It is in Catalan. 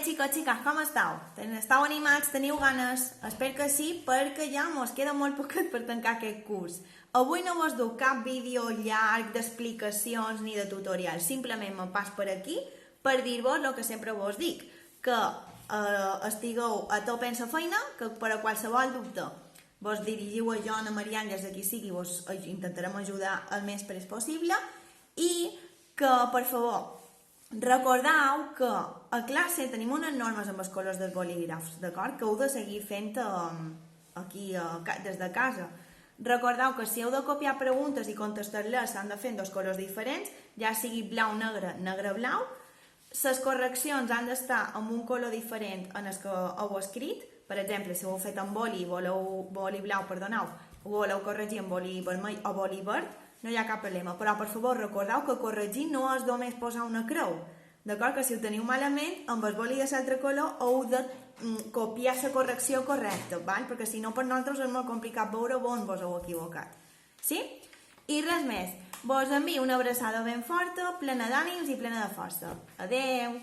xicots, xiques, com esteu? Esteu animats? Teniu ganes? Espero que sí, perquè ja mos queda molt poquet per tancar aquest curs. Avui no vos duc cap vídeo llarg d'explicacions ni de tutorials, simplement me pas per aquí per dir-vos el que sempre vos dic, que estigueu a tope en la feina, que per a qualsevol dubte vos dirigiu a jo, a Marian, des d'aquí sigui, vos intentarem ajudar el més prest possible i que, per favor, recordeu que a classe tenim unes normes amb els colors dels bolígrafs, d'acord? Que heu de seguir fent aquí des de casa. Recordeu que si heu de copiar preguntes i contestar-les s'han de fer en dos colors diferents, ja sigui blau-negre, negre-blau. Les correccions han d'estar amb un color diferent en el que heu escrit. Per exemple, si ho heu fet amb boli blau, ho voleu corregir amb boli vermell o boli verd, no hi ha cap problema. Però, per favor, recordeu que corregir no és només posar una creu. D'acord? Que si ho teniu malament, amb el boli de l'altre color heu de copiar la correcció correcta, val? Perquè si no per nosaltres és molt complicat veure on vos heu equivocat. Sí? I res més. Vos envio una abraçada ben forta, plena d'ànims i plena de força. Adeu!